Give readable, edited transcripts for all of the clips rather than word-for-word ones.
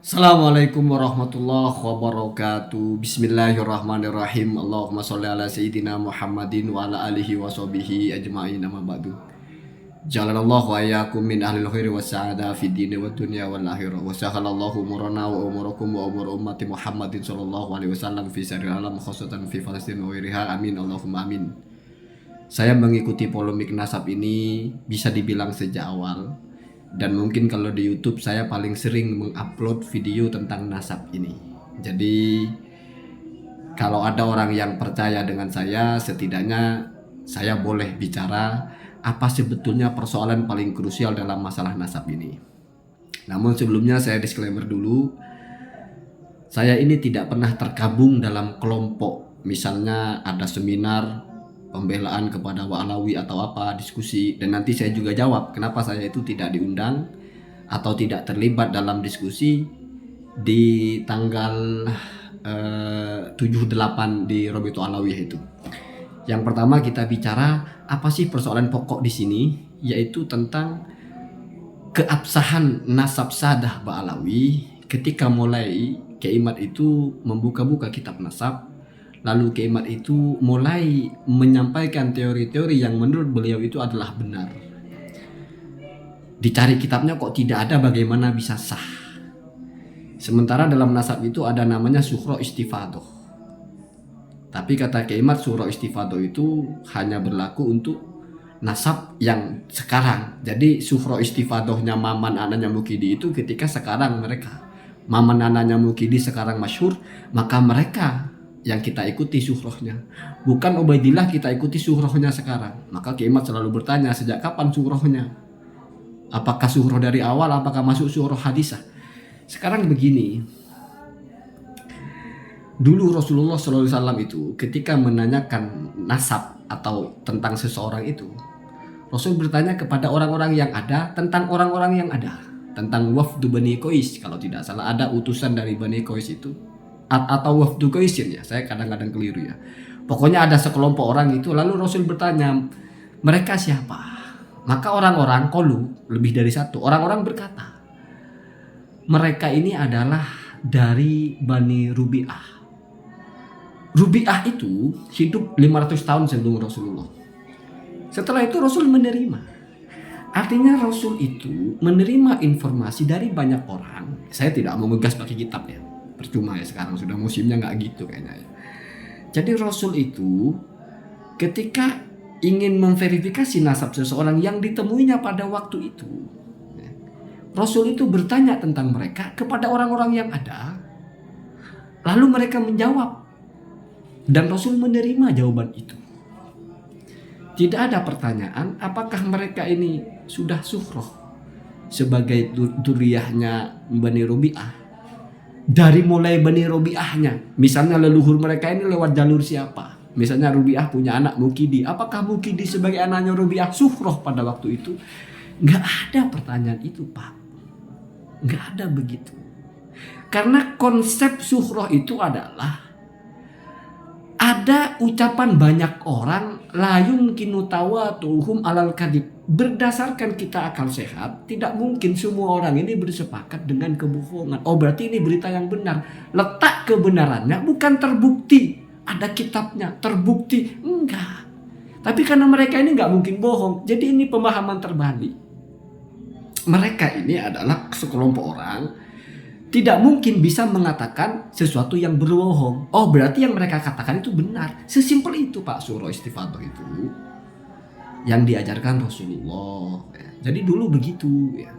Assalamualaikum warahmatullahi wabarakatuh. Bismillahirrahmanirrahim. Allahumma sholli ala sayyidina Muhammadin wa ala alihi wa sahbihi ajma'in, amma ba'du. Jalanallahu wa iyyakum min ahlil khairi was sa'ada fid dini wad dunya wal akhirah. Wa sahalallahu umurana wa umurakum wa umur ummati Muhammadin sallallahu alaihi wasallam fi sirril alam khususatan fi Palestina wa ghairiha. Amin Allahumma amin. Saya mengikuti polemik nasab ini bisa dibilang sejak awal. Dan mungkin kalau di YouTube saya paling sering mengupload video tentang nasab ini. Jadi kalau ada orang yang percaya dengan saya, setidaknya saya boleh bicara apa sebetulnya persoalan paling krusial dalam masalah nasab ini. Namun sebelumnya saya disclaimer dulu, saya ini tidak pernah tergabung dalam kelompok. Misalnya ada seminar pembelaan kepada Wa'alawi atau apa, diskusi, dan nanti saya juga jawab kenapa saya itu tidak diundang atau tidak terlibat dalam diskusi di tanggal 7-8 di Robitu Alawiyah itu. Yang pertama kita bicara apa sih persoalan pokok di sini, yaitu tentang keabsahan nasab sadah Ba'alawi ketika mulai Keimat itu membuka-buka kitab nasab. Lalu Keimat itu mulai menyampaikan teori-teori yang menurut beliau itu adalah benar. Dicari kitabnya kok tidak ada, bagaimana bisa sah? Sementara dalam nasab itu ada namanya Suhro Istifadoh. Tapi kata Keimat, Suhro Istifadoh itu hanya berlaku untuk nasab yang sekarang. Jadi Suhro Istifadohnya Maman anaknya Mukidi itu ketika sekarang mereka. Maman anaknya Mukidi sekarang masyhur, maka mereka yang kita ikuti suhrohnya, bukan Ubaidillah kita ikuti suhrohnya sekarang. Maka Keimat selalu bertanya, sejak kapan suhrohnya? Apakah suhroh dari awal, apakah masuk suhroh hadisah? Sekarang begini, dulu Rasulullah SAW itu ketika menanyakan nasab atau tentang seseorang itu, Rasul bertanya kepada orang-orang yang ada tentang orang-orang yang ada, tentang wafdu Bani Qais. Kalau tidak salah ada utusan dari Bani Qais itu, atau wafdu Qaisin ya, saya kadang-kadang keliru ya. Pokoknya ada sekelompok orang itu, lalu Rasul bertanya, mereka siapa? Maka orang-orang qalu, lebih dari satu, orang-orang berkata, mereka ini adalah dari Bani Rubi'ah. Rubi'ah itu hidup 500 tahun sebelum Rasulullah. Setelah itu Rasul menerima. Artinya Rasul itu menerima informasi dari banyak orang. Saya tidak mau ngegas pakai kitab ya, percuma ya, sekarang sudah musimnya nggak gitu kayaknya ya. Jadi Rasul itu ketika ingin memverifikasi nasab seseorang yang ditemuinya pada waktu itu, Rasul itu bertanya tentang mereka kepada orang-orang yang ada, lalu mereka menjawab, dan Rasul menerima jawaban itu. Tidak ada pertanyaan apakah mereka ini sudah suhroh sebagai duriyahnya Bani Rubi'ah. Dari mulai Bani Rubi'ahnya, misalnya leluhur mereka ini lewat jalur siapa? Misalnya Rubi'ah punya anak Mukidi, apakah Mukidi sebagai anaknya Rubi'ah suhroh pada waktu itu? Nggak ada pertanyaan itu, Pak. Nggak ada begitu. Karena konsep suhroh itu adalah ada ucapan banyak orang, la yumkinu tawatuhum alal kadib. Berdasarkan kita akal sehat, tidak mungkin semua orang ini bersepakat dengan kebohongan. Oh, berarti ini berita yang benar. Letak kebenarannya bukan terbukti. Ada kitabnya, terbukti. Enggak. Tapi karena mereka ini nggak mungkin bohong, jadi ini pemahaman terbalik. Mereka ini adalah sekelompok orang tidak mungkin bisa mengatakan sesuatu yang berbohong. Oh, berarti yang mereka katakan itu benar. Sesimpel itu Pak, Suhro Istifadoh itu yang diajarkan Rasulullah. Jadi dulu begitu ya.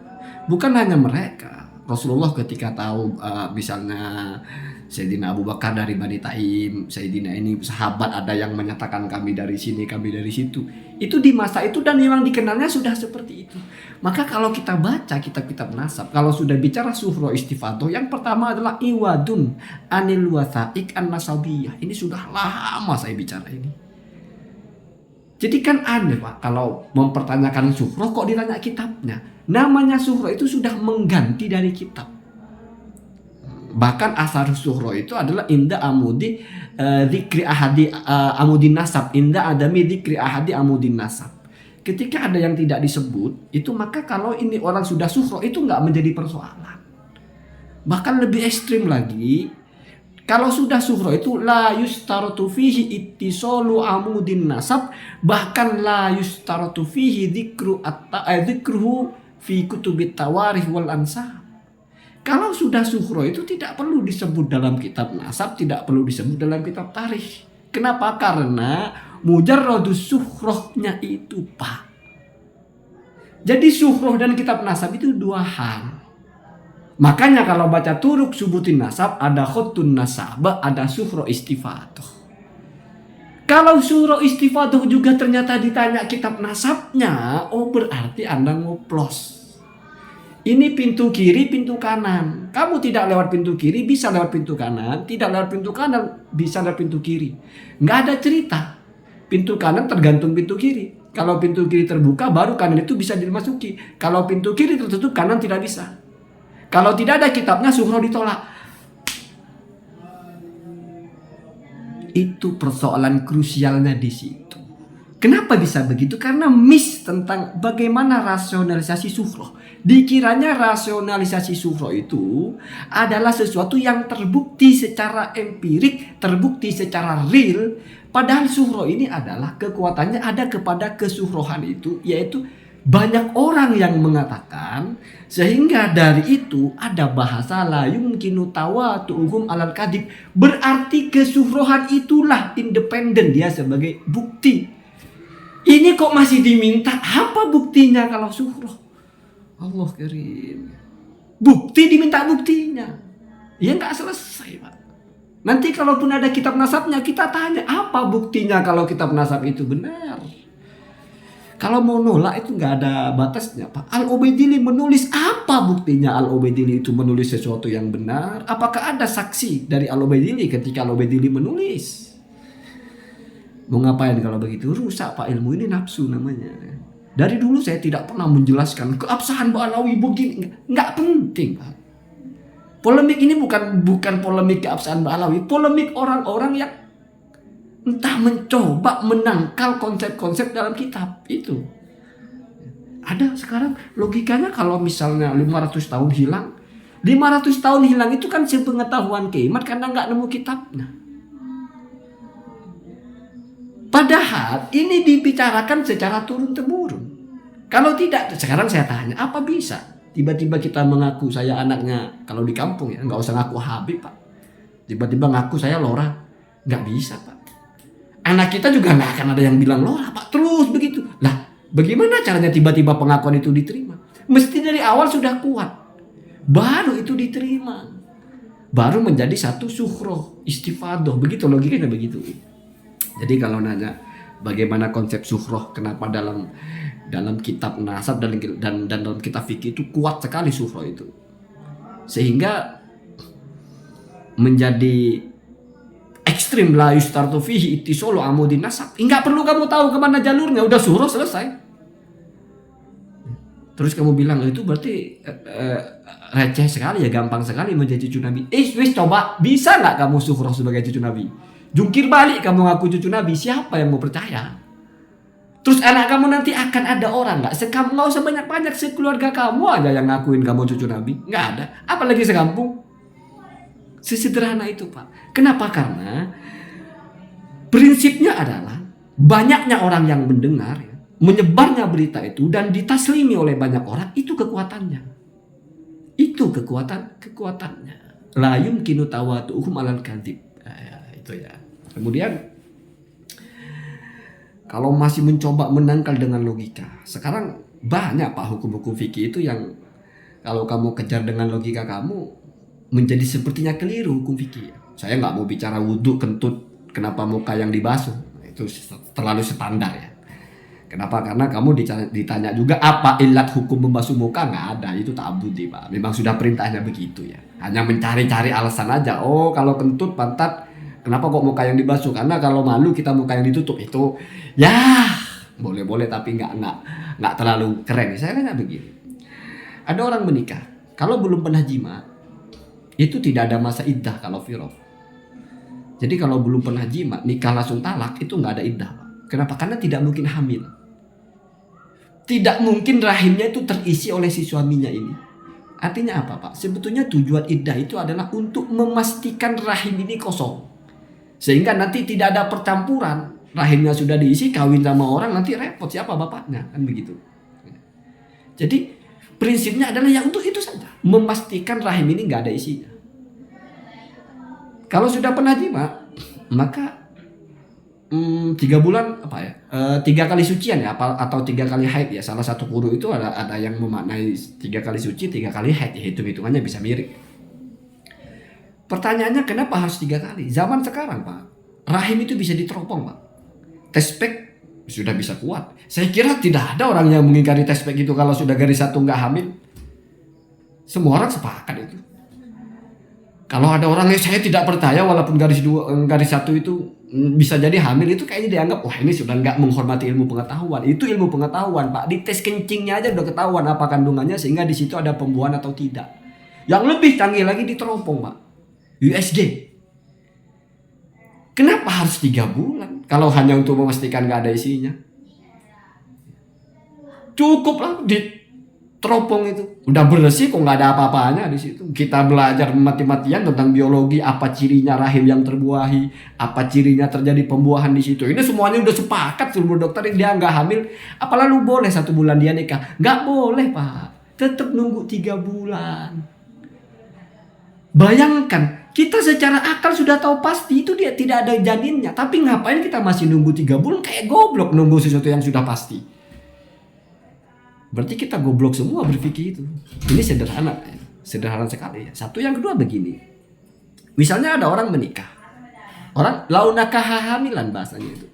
Bukan hanya mereka. Rasulullah ketika tahu misalnya Sayyidina Abu Bakar dari Bani Taim, Sayyidina ini sahabat ada yang menyatakan kami dari sini, kami dari situ. Itu di masa itu dan memang dikenalnya sudah seperti itu. Maka kalau kita baca kitab-kitab nasab, kalau sudah bicara Suhro Istifadoh, yang pertama adalah Iwadun Anil Wathaiq An-Nasabiyah. Ini sudah lama saya bicara ini. Jadi kan aneh Pak, kalau mempertanyakan Suhro kok ditanya kitabnya. Namanya Suhro itu sudah mengganti dari kitab. Bahkan asar Suhro itu adalah inda amudi dzikri ahadi amudin nasab, inda adami dzikri ahadi amudin nasab. Ketika ada yang tidak disebut, itu maka kalau ini orang sudah Suhro itu nggak menjadi persoalan. Bahkan lebih ekstrim lagi, kalau sudah suhro itu la yustaratu fihi ittisalu amudin nasab, bahkan la yustaratu fihi dzikruhu fi kutubit tawarikh wal ansab. Kalau sudah suhro itu tidak perlu disebut dalam kitab nasab, tidak perlu disebut dalam kitab tarikh. Kenapa? Karena mujarradus suhrohnya itu, Pak. Jadi suhroh dan kitab nasab itu dua hal. Makanya kalau baca turuk subutin nasab, ada khotun nasab, ada suhro istifadoh. Kalau suhro istifadoh juga ternyata ditanya kitab nasabnya, oh berarti Anda ngoplos. Ini pintu kiri, pintu kanan. Kamu tidak lewat pintu kiri, bisa lewat pintu kanan. Tidak lewat pintu kanan, bisa lewat pintu kiri. Nggak ada cerita. Pintu kanan tergantung pintu kiri. Kalau pintu kiri terbuka, baru kanan itu bisa dimasuki. Kalau pintu kiri tertutup, kanan tidak bisa. Kalau tidak ada kitabnya, suhro ditolak. Itu persoalan krusialnya di situ. Kenapa bisa begitu? Karena miss tentang bagaimana rasionalisasi suhro. Dikiranya rasionalisasi suhro itu adalah sesuatu yang terbukti secara empirik, terbukti secara real. Padahal suhro ini adalah kekuatannya ada kepada kesuhrohan itu, yaitu banyak orang yang mengatakan, sehingga dari itu ada bahasa la yumkinu tawatu'uhum alal kadhib. Berarti kesuhrohan itulah independen dia sebagai bukti. Ini kok masih diminta, apa buktinya kalau suhroh? Allah karim. Bukti diminta buktinya. Ya nggak selesai, Pak. Nanti kalaupun ada kitab nasabnya, kita tanya apa buktinya kalau kitab nasab itu benar. Kalau mau nolak itu nggak ada batasnya, Pak. Al-Ubaidili menulis, apa buktinya Al-Ubaidili itu menulis sesuatu yang benar? Apakah ada saksi dari Al-Ubaidili ketika Al-Ubaidili menulis? Mau ngapain kalau begitu? Rusak, Pak, ilmu ini nafsu namanya. Dari dulu saya tidak pernah menjelaskan keabsahan Ba'alawi begini. Nggak penting, Pak. Polemik ini bukan polemik keabsahan Ba'alawi. Polemik orang-orang yang entah mencoba menangkal konsep-konsep dalam kitab itu. Ada sekarang logikanya kalau misalnya 500 tahun hilang. 500 tahun hilang itu kan sepengetahuan Kiamat karena nggak nemu kitabnya. Padahal ini dibicarakan secara turun-temurun. Kalau tidak, sekarang saya tanya, apa bisa? Tiba-tiba kita mengaku saya anaknya, kalau di kampung ya, nggak usah ngaku Habib, Pak. Tiba-tiba ngaku saya Lora. Nggak bisa, Pak. Anak kita juga nggak akan ada yang bilang Lora, Pak. Terus begitu. Lah, bagaimana caranya tiba-tiba pengakuan itu diterima? Mesti dari awal sudah kuat. Baru itu diterima. Baru menjadi satu suhroh, istifadoh. Begitu logikanya begitu. Jadi kalau nanya bagaimana konsep suhroh, kenapa dalam kitab nasab dan dalam kitab fikih itu kuat sekali suhroh itu. Sehingga menjadi ekstrim la yustartu fihi ittisalu amudin nasab. Enggak perlu kamu tahu kemana jalurnya, udah suhroh selesai. Terus kamu bilang itu berarti receh sekali ya, gampang sekali menjadi cucu Nabi. Wis coba, bisa nggak kamu suhroh sebagai cucu Nabi? Jungkir balik kamu ngaku cucu Nabi, siapa yang mau percaya? Terus anak kamu nanti akan ada orang nggak usah banyak-banyak, sekeluarga kamu aja yang ngakuin kamu cucu Nabi, nggak ada. Apalagi sekampung. Sesederhana itu, Pak. Kenapa? Karena prinsipnya adalah banyaknya orang yang mendengar, menyebarnya berita itu dan ditaslimi oleh banyak orang, itu kekuatannya. Itu kekuatannya. La yumkinu tawatu'uhum alal kadhib. Itu ya. Kemudian kalau masih mencoba menangkal dengan logika, sekarang banyak, Pak, hukum-hukum fikih itu yang kalau kamu kejar dengan logika kamu menjadi sepertinya keliru hukum fikih. Saya nggak mau bicara wudhu kentut, kenapa muka yang dibasuh, itu terlalu standar ya. Kenapa? Karena kamu ditanya juga apa ilat hukum membasuh muka, nggak ada, itu ta'abudi, Pak. Memang sudah perintahnya begitu ya. Hanya mencari-cari alasan aja. Oh, kalau kentut pantat, kenapa kok muka yang dibasuh? Karena kalau malu kita muka yang ditutup. Itu ya boleh-boleh tapi nggak terlalu keren. Saya nanya begini. Ada orang menikah, kalau belum pernah jima, itu tidak ada masa iddah kalau viroh. Jadi kalau belum pernah jima, nikah langsung talak, itu nggak ada iddah. Kenapa? Karena tidak mungkin hamil. Tidak mungkin rahimnya itu terisi oleh si suaminya ini. Artinya apa Pak? Sebetulnya tujuan iddah itu adalah untuk memastikan rahim ini kosong. Sehingga nanti tidak ada percampuran. Rahimnya sudah diisi, kawin sama orang, nanti repot siapa bapaknya. Kan begitu. Jadi prinsipnya adalah ya untuk itu saja. Memastikan rahim ini nggak ada isinya. Kalau sudah pernah jima, maka 3 bulan apa ya? 3 kali sucian ya, atau 3 kali haid ya. Salah satu guru itu ada yang memaknai 3 kali suci, 3 kali haid. Ya, hitung-hitungannya bisa mirip. Pertanyaannya kenapa harus 3 kali? Zaman sekarang Pak, rahim itu bisa diteropong Pak. Tespek sudah bisa kuat. Saya kira tidak ada orang yang mengingkari tespek itu kalau sudah garis 1 nggak hamil. Semua orang sepakat itu. Kalau ada orang yang saya tidak percaya walaupun garis 1 itu bisa jadi hamil, itu kayaknya dianggap wah ini sudah nggak menghormati ilmu pengetahuan. Itu ilmu pengetahuan Pak. Di tes kencingnya aja udah ketahuan apa kandungannya sehingga di situ ada pembuahan atau tidak. Yang lebih canggih lagi diteropong Pak. USG. Kenapa harus 3 bulan? Kalau hanya untuk memastikan nggak ada isinya. Cukuplah teropong itu udah bersih kok nggak ada apa-apanya di situ. Kita belajar mati-matian tentang biologi, apa cirinya rahim yang terbuahi, apa cirinya terjadi pembuahan di situ. Ini semuanya udah sepakat seluruh dokter dia nggak hamil. Apa lalu boleh 1 bulan dia nikah? Nggak boleh Pak, tetap nunggu 3 bulan. Bayangkan kita secara akal sudah tahu pasti itu dia tidak ada janinnya, tapi ngapain kita masih nunggu 3 bulan? Kayak goblok nunggu sesuatu yang sudah pasti. Berarti kita goblok semua berpikir itu. Ini sederhana, sederhana sekali. Satu, yang kedua begini. Misalnya ada orang menikah. Orang launakah hamilan bahasanya itu.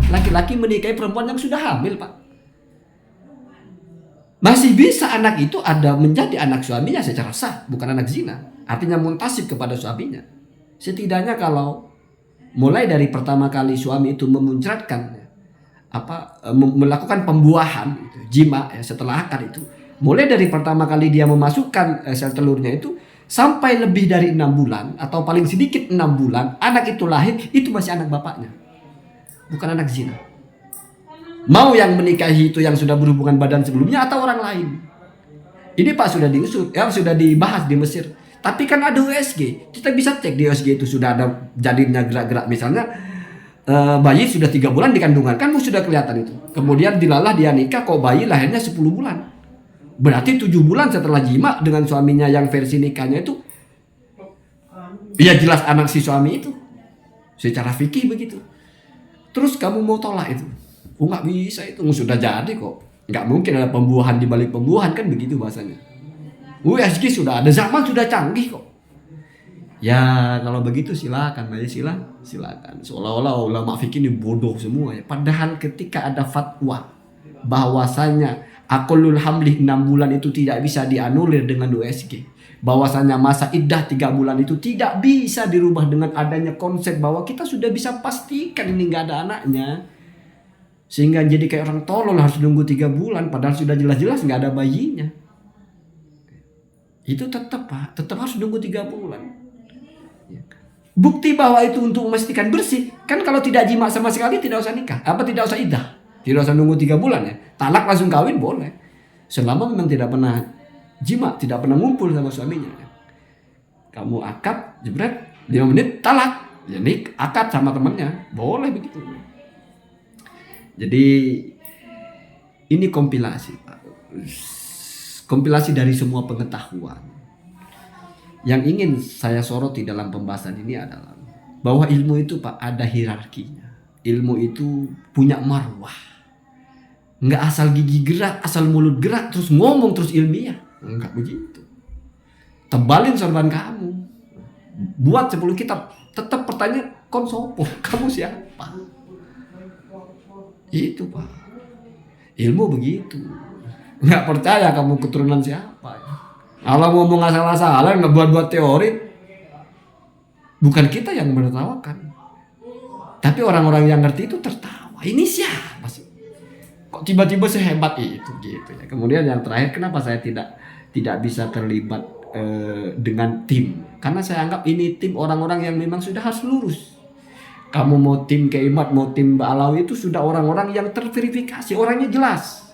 Laki-laki menikahi perempuan yang sudah hamil Pak. Masih bisa anak itu ada menjadi anak suaminya secara sah, bukan anak zina. Artinya muntasib kepada suaminya. Setidaknya kalau mulai dari pertama kali suami itu memuncratkan melakukan pembuahan gitu, jima ya, setelah akad itu, mulai dari pertama kali dia memasukkan sel telurnya itu sampai lebih dari 6 bulan atau paling sedikit 6 bulan anak itu lahir, itu masih anak bapaknya, bukan anak zina. Mau yang menikahi itu yang sudah berhubungan badan sebelumnya atau orang lain. Ini Pak sudah diusut, yang sudah dibahas di Mesir. Tapi kan ada USG, kita bisa cek di USG itu sudah ada janinnya gerak-gerak. Misalnya bayi sudah 3 bulan dikandungan, kan sudah kelihatan itu. Kemudian dilalah dia nikah, kok bayi lahirnya 10 bulan. Berarti 7 bulan setelah jima dengan suaminya yang versi nikahnya itu, ya jelas anak si suami itu. Secara fikih begitu. Terus kamu mau tolak itu? Oh nggak bisa, itu sudah jadi kok. Nggak mungkin ada pembuahan di balik pembuahan, kan begitu bahasanya. USG sudah ada, zaman sudah canggih kok. Ya kalau begitu silakan Mbak, silakan. Seolah-olah ulama fikih ini bodoh semua ya. Padahal ketika ada fatwa bahwasanya aqallul hamli 6 bulan itu tidak bisa dianulir dengan USG. Bahwasanya masa iddah 3 bulan itu tidak bisa dirubah dengan adanya konsep bahwa kita sudah bisa pastikan ini nggak ada anaknya. Sehingga jadi kayak orang tolol harus nunggu 3 bulan padahal sudah jelas-jelas nggak ada bayinya. Itu tetap Pak, tetap harus nunggu 3 bulan. Bukti bahwa itu untuk memastikan bersih. Kan kalau tidak jima sama sekali tidak usah nikah. Tidak usah iddah. Tidak usah nunggu 3 bulan ya. Talak langsung kawin boleh. Selama memang tidak pernah jima, tidak pernah ngumpul sama suaminya. Kamu akad, jebret, 5 menit talak. Ya akad sama temannya. Boleh begitu. Jadi ini kompilasi Pak. Kompilasi dari semua pengetahuan. Yang ingin saya soroti dalam pembahasan ini adalah bahwa ilmu itu Pak ada hierarkinya. Ilmu itu punya marwah. Nggak asal gigi gerak, asal mulut gerak, terus ngomong terus ilmiah. Enggak begitu. Tebalin sorban kamu. Buat 10 kitab. Tetap pertanyaan, kon sopo? Kamu siapa? Itu Pak. Ilmu begitu. Nggak percaya kamu keturunan siapa. Kalau ngomong asal-asalan ngebuat-buat teori, bukan kita yang menertawakan, tapi orang-orang yang ngerti itu tertawa. Ini siapa sih? Kok tiba-tiba sehebat itu gitu ya. Kemudian yang terakhir, kenapa saya tidak bisa terlibat dengan tim? Karena saya anggap ini tim orang-orang yang memang sudah harus lurus. Kamu mau tim Keimat, mau tim Mbak Alawi itu sudah orang-orang yang terverifikasi, orangnya jelas.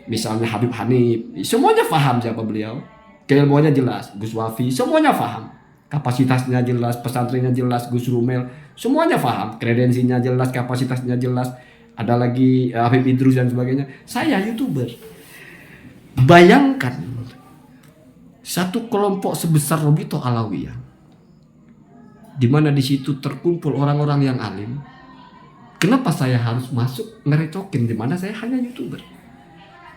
Misalnya Habib Hanif, semuanya paham siapa beliau. Keilmuannya jelas, Gus Wafi, semuanya paham. Kapasitasnya jelas, pesantrennya jelas, Gus Rumel, semuanya paham. Kredensinya jelas, kapasitasnya jelas. Ada lagi Habib Idrus dan sebagainya. Saya YouTuber. Bayangkan satu kelompok sebesar Robito Alawiyah, di mana di situ terkumpul orang-orang yang alim. Kenapa saya harus masuk ngerecokin di mana saya hanya YouTuber?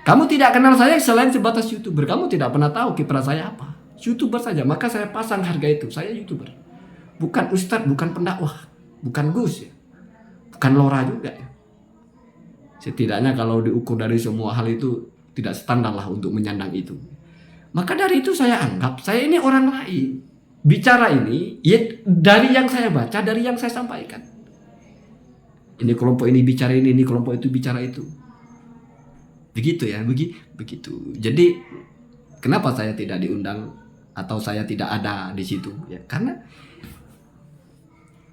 Kamu tidak kenal saya selain sebatas YouTuber. Kamu tidak pernah tahu kiprah saya apa. YouTuber saja. Maka saya pasang harga itu. Saya YouTuber. Bukan ustadz, bukan pendakwah, bukan Gus ya. Bukan Lora juga ya. Setidaknya kalau diukur dari semua hal itu tidak standar lah untuk menyandang itu. Maka dari itu saya anggap saya ini orang lain. Bicara ini ya dari yang saya baca, dari yang saya sampaikan. Ini kelompok ini bicara ini kelompok itu bicara itu. Begitu ya, begitu. Jadi kenapa saya tidak diundang atau saya tidak ada di situ? Ya, karena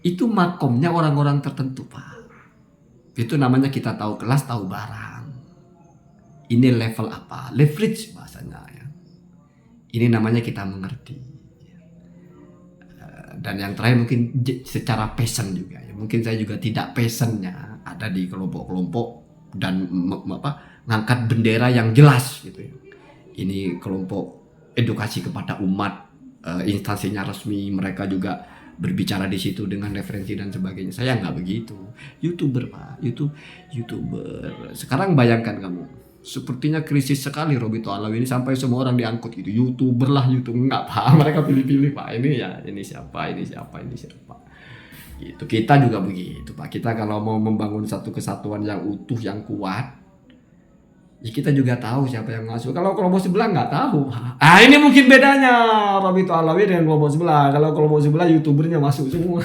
itu makomnya orang-orang tertentu, Pak. Itu namanya kita tahu kelas, tahu barang. Ini level apa? Leverage bahasanya ya. Ini namanya kita mengerti. Dan yang terakhir mungkin secara passion juga ya. Mungkin saya juga tidak passionnya ada di kelompok-kelompok dan ngangkat bendera yang jelas gitu ya. Ini kelompok edukasi kepada umat, instansinya resmi, mereka juga berbicara di situ dengan referensi dan sebagainya. Saya nggak begitu. YouTuber, Pak. YouTuber. Sekarang bayangkan kamu, sepertinya krisis sekali Robito Alawi ini sampai semua orang diangkut gitu. YouTuber lah, YouTube nggak, Pak. Mereka pilih-pilih, Pak. Ini siapa. Gitu. Kita juga begitu, Pak. Kita kalau mau membangun satu kesatuan yang utuh, yang kuat, ya kita juga tahu siapa yang masuk. Kalau kelompok sebelah nggak tahu. Ini mungkin bedanya Robito Alawi dengan kelompok sebelah. Kalau kelompok sebelah YouTubernya masuk semua.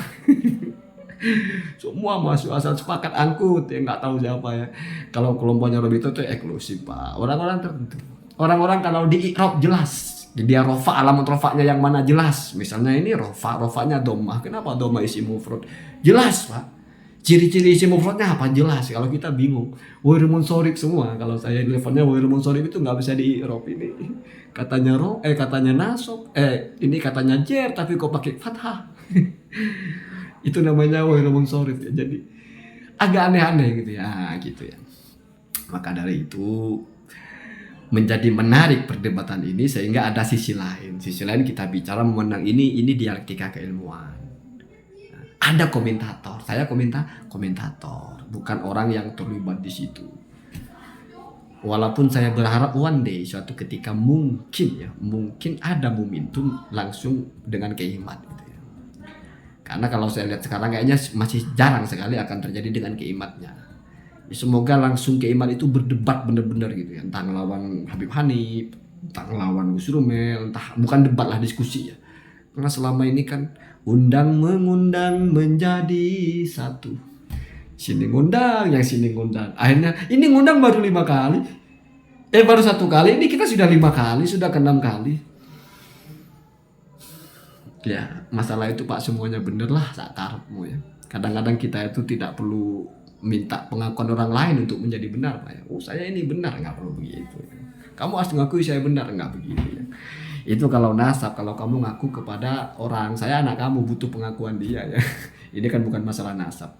Semua masuk asal sepakat angkut ya, nggak tahu siapa ya. Kalau kelompoknya Robito itu eksklusif, Pak. Orang-orang tertentu. Orang-orang kalau di i'rab jelas. Dia rofa, alamat rofanya yang mana jelas. Misalnya ini rofanya domah. Kenapa domah isi mufrad? Jelas, Pak. Ciri-ciri isi mufradnya apa jelas. Kalau kita bingung, wairul munsorif semua. Kalau saya di levelnya wairul munsorif itu nggak bisa di i'rab ini. Katanya katanya nasab, ini katanya jer tapi kok pakai fathah. Itu namanya wairul munsorif ya. Jadi agak aneh-aneh gitu ya, gitu ya. Maka dari itu menjadi menarik perdebatan ini sehingga ada sisi lain. Sisi lain kita bicara memandang ini dialektika keilmuan. Ada komentator, saya komentator, bukan orang yang terlibat di situ. Walaupun saya berharap one day suatu ketika mungkin ada momentum langsung dengan keimat gitu ya. Karena kalau saya lihat sekarang kayaknya masih jarang sekali akan terjadi dengan keimatnya. Semoga langsung keimat itu berdebat benar-benar gitu ya, entah ngelawan Habib Hanif, entah ngelawan Gus Rumel, entah bukan debat lah, diskusi ya. Karena selama ini kan mengundang menjadi satu. Sini ngundang, yang sini ngundang. Akhirnya ini ngundang baru 5 kali. Baru 1 kali, ini kita sudah 5 kali, sudah ke 6 kali. Ya, masalah itu Pak semuanya bener lah sakarepmu ya. Kadang-kadang kita itu tidak perlu minta pengakuan orang lain untuk menjadi benar, Pak ya. Saya ini benar, nggak perlu begitu. Kamu harus mengakui saya benar, nggak begitu ya. Itu kalau nasab, kalau kamu ngaku kepada orang, saya anak kamu butuh pengakuan dia ya. Ini kan bukan masalah nasab.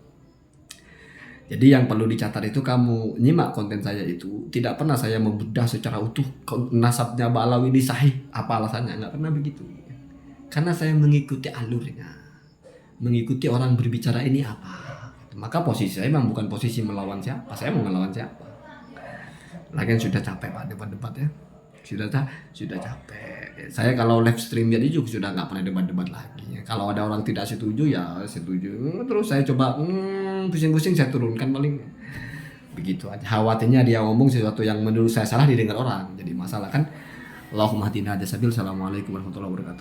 Jadi yang perlu dicatat itu kamu nyimak konten saya itu tidak pernah saya membedah secara utuh nasabnya Mbak Alawi ini sahih apa alasannya, nggak pernah begitu. Karena saya mengikuti alurnya, mengikuti orang berbicara ini apa. Maka posisi saya memang bukan posisi melawan siapa, saya mau melawan siapa. Lagian sudah capek Pak debat-debat ya, sudah capek. Saya kalau live stream jadi juga sudah nggak pernah debat-debat lagi. Kalau ada orang tidak setuju ya setuju, terus saya coba pusing-pusing saya turunkan paling begitu aja. Khawatirnya dia ngomong sesuatu yang menurut saya salah didengar orang, jadi masalah kan. Allahumma hadina hadasabil. Assalamualaikum warahmatullahi wabarakatuh.